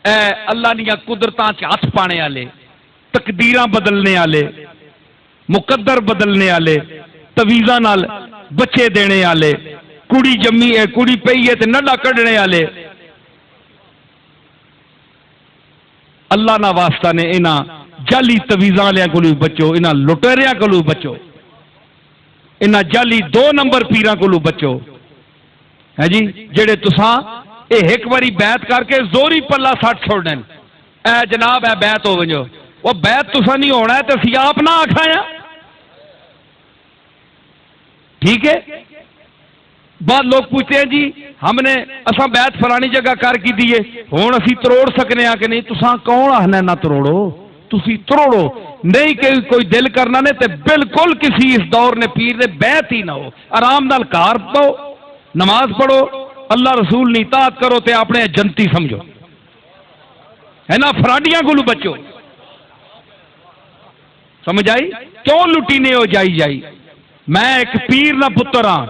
اے اللہ دیا قدرتاں چ ہاتھ پانے والے، تقدیراں بدلنے والے، مقدر بدلنے والے، تویزاں نال بچے دینے والے، کڑی جمی ہے کڑی پئی ہے تے نڈا کڈنے والے، اللہ نہ واسطہ نے انہاں جعلی تویزاں والے کو بچو، انہاں لٹیریاں کو بچو، انہاں جعلی 2 نمبر پیراں کو بچو ہے جی، جڑے تساں اے ایک باری بیعت کر کے زوری پلہ سٹ چھوڑ دین، اے جناب اے بیعت ہو ونجو، وہ بیعت تساں نہیں ہونا ہے تے اسی آپ نہ آکھایا، ٹھیک ہے؟ بعد لوگ پوچھتے ہیں جی ہم نے اساں بیعت فلانی جگہ کر کی دیے ہن اسی تروڑ سکنے آ کہ نہیں، تساں کون آخنا نہ تروڑو، تسی تروڑو نہیں کہ کوئی دل کرنا نے تے بالکل کسی اس دور نے پیر نے بیعت ہی نہ ہو، آرام نال کار پاؤ، نماز پڑھو، اللہ رسول نے اطاعت کرو تے اپنے جنتی سمجھو، ہے نا، فراڈیاں کو بچو، سمجھ آئی؟ کیوں لٹی نے ہو جائی میں ایک پیر نہ پتر ہاں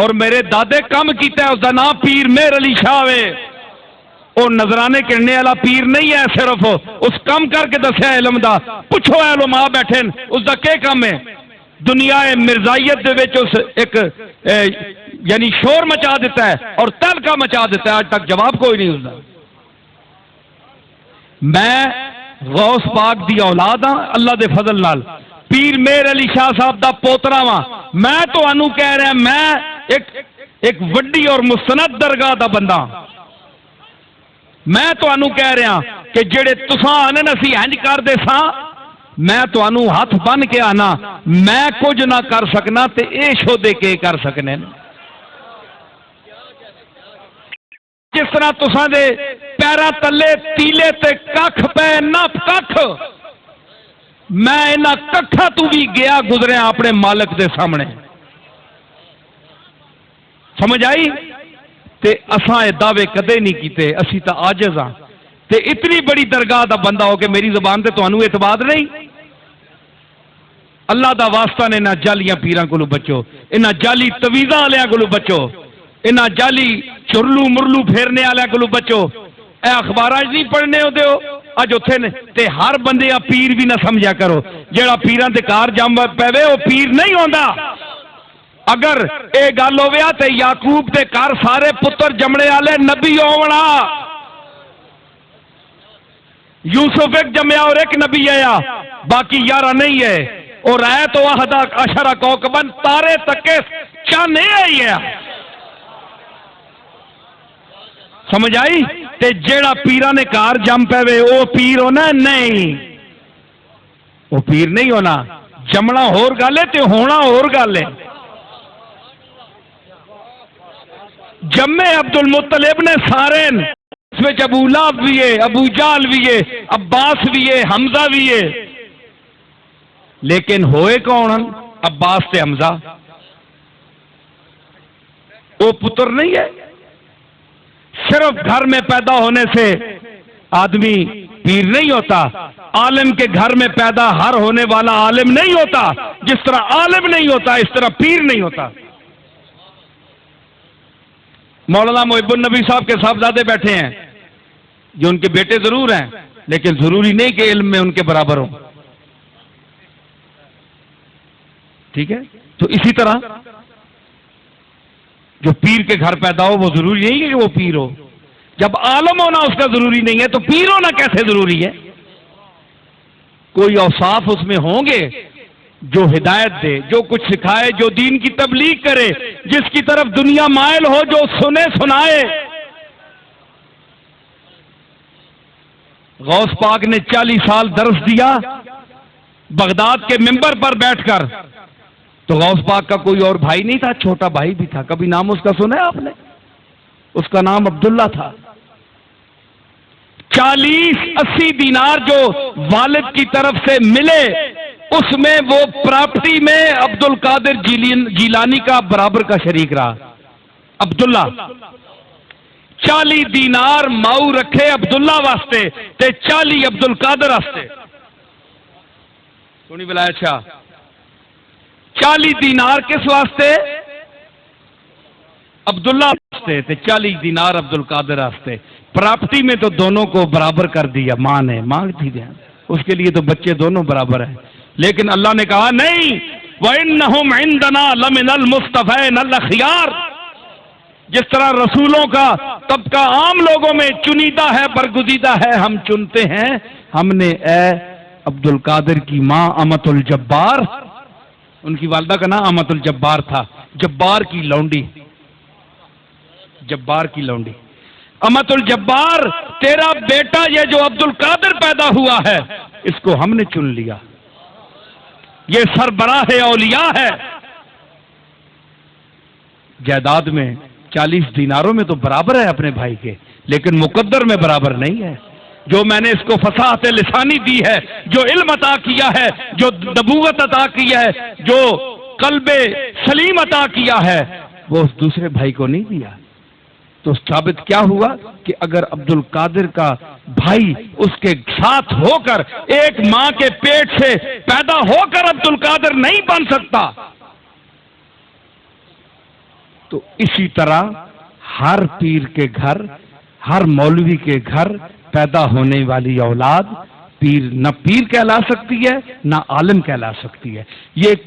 اور میرے دادے کم کیتا ہے، اس دا نام پیر مہر علی شاہ ہے، وہ نظرانے کرنے والا پیر نہیں ہے، صرف اس کم کر کے دسیا علم دا، پوچھو علماء بیٹھے اس دا کیا کام ہے، دنیا مرزائیت دے وچ اس ایک یعنی شور مچا دیتا ہے اور تہلکہ مچا دیتا ہے، آج تک جواب کوئی نہیں اس دا۔ میں غوث پاک دی اولاد ہاں اللہ دے فضل نال، پیر مہر علی شاہ صاحب دا پوترا وا، میں تو انو کہہ رہا میں ایک وڈی اور مستند درگاہ دا بندہ، میں تو انو کہہ رہا کہ جڑے تساں آنے نسی ہنج کر دے ساں، میں تو انو ہاتھ بن کے آنا میں کچھ نہ کر سکنا تے اے شودے کے کر سکنے، جس طرح تساں دے پیرا تلے تیلے تے ککھ پے نہ ککھ، میں انہاں ککھاں تو بھی گیا گزریا اپنے مالک دے سامنے، سمجھ آئی؟ تے اساں اے دعوے کدے نہیں کیتے، اسی تا عاجز ہاں، تے اتنی بڑی درگاہ دا بندہ ہو کہ میری زبان تے تانوں اعتماد نہیں، اللہ دا واسطہ نے انہاں جعلیاں پیراں کولوں بچو، انہاں جعلی تویزاں والیاں کولوں بچو، انہاں جعلی چرلو مرلو پھیرنے والے کو بچو، اے اخباراں نہیں پڑھنے ہو دیو اج اوتھے نے تے ہر بندے پیر بھی نہ سمجھا کرو، جیڑا پیراں تے کار جم پے وہ پیر نہیں ہوندا، اگر اے گل ہویا تے یعقوب دے گھر سارے پتر جمنے والے نبی ہونا، یوسف ایک جمیا اور ایک نبی آیا باقی 11 نہیں ہے، اور ہے تو احد عشر کوكبا تارے تک چاند آئی ہے، سمجھ آئی؟ تے جیڑا پیرا نے کار جم پے وہ پیر ہونا نہیں، وہ پیر نہیں ہونا، جمنا ہور گل ہے تے ہونا ہور گل ہے، جمے عبد المطلب نے سارے، اس میں ابو لہب بھی ہے، ابو جہل بھی ہے، عباس بھی ہے، حمزہ بھی ہے، لیکن ہوئے کون؟ عباس تے حمزہ، وہ پتر نہیں ہے، صرف گھر میں پیدا ہونے سے آدمی پیر نہیں ہوتا، عالم کے گھر میں پیدا ہر ہونے والا عالم نہیں ہوتا، جس طرح عالم نہیں ہوتا اس طرح پیر نہیں ہوتا۔ مولانا محب النبی صاحب کے صاحبزادے بیٹھے ہیں جو ان کے بیٹے ضرور ہیں لیکن ضروری نہیں کہ علم میں ان کے برابر ہو، ٹھیک ہے؟ تو اسی طرح جو پیر کے گھر پیدا ہو وہ ضروری نہیں ہے کہ وہ پیر ہو، جب عالم ہونا اس کا ضروری نہیں ہے تو پیر ہونا کیسے ضروری ہے؟ کوئی اوصاف اس میں ہوں گے جو ہدایت دے، جو کچھ سکھائے، جو دین کی تبلیغ کرے، جس کی طرف دنیا مائل ہو، جو سنے سنائے۔ غوث پاک نے 40 سال درس دیا بغداد کے ممبر پر بیٹھ کر، تو غوث پاک کا کوئی اور بھائی نہیں تھا، چھوٹا بھائی بھی تھا، کبھی نام اس کا سنا ہے آپ نے؟ اس کا نام عبداللہ تھا۔ 40-80 دینار جو والد کی طرف سے ملے اس میں وہ پراپرٹی میں عبد القادر جیلانی کا برابر کا شریک رہا عبداللہ۔ 40 دینار ماؤ رکھے عبداللہ واسطے تے 40 عبد القادر واسطے، سنی بلایا اچھا 40 دینار کس واسطے؟ عبداللہ واسطے تے 40 دینار عبد القادر واسطے. پراپرٹی میں تو دونوں کو برابر کر دیا ماں نے، مانگتی دیا اس کے لیے تو بچے دونوں برابر ہیں. لیکن اللہ نے کہا نہیں، وَإِنَّهُمْ عِنْدَنَا لَمِنَ الْمُصْطَفَيْنَ الْأَخْيَارِ. جس طرح رسولوں کا طبقہ عام لوگوں میں چنیدہ ہے، برگزیدہ ہے، ہم چنتے ہیں، ہم نے اے عبد القادر کی ماں امت الجبار، ان کی والدہ کا نام امت الجبار تھا، جبار کی لونڈی، جبار کی لونڈی. امت الجبار، تیرا بیٹا یہ جو عبد القادر پیدا ہوا ہے اس کو ہم نے چن لیا، یہ سربراہ اولیاء ہے. جائیداد میں 40 دیناروں میں تو برابر ہے اپنے بھائی کے، لیکن مقدر میں برابر نہیں ہے. جو میں نے اس کو فصاحت لسانی دی ہے، جو علم عطا کیا ہے، جو نبوت عطا کیا ہے، جو قلب سلیم عطا کیا ہے، وہ اس دوسرے بھائی کو نہیں دیا. تو ثابت کیا ہوا کہ اگر عبد القادر کا بھائی اس کے ساتھ ہو کر ایک ماں کے پیٹ سے پیدا ہو کر عبد القادر نہیں بن سکتا، تو اسی طرح ہر پیر کے گھر، ہر مولوی کے گھر پیدا ہونے والی اولاد پیر نہ پیر کہلا سکتی ہے نہ عالم کہلا سکتی ہے. یہ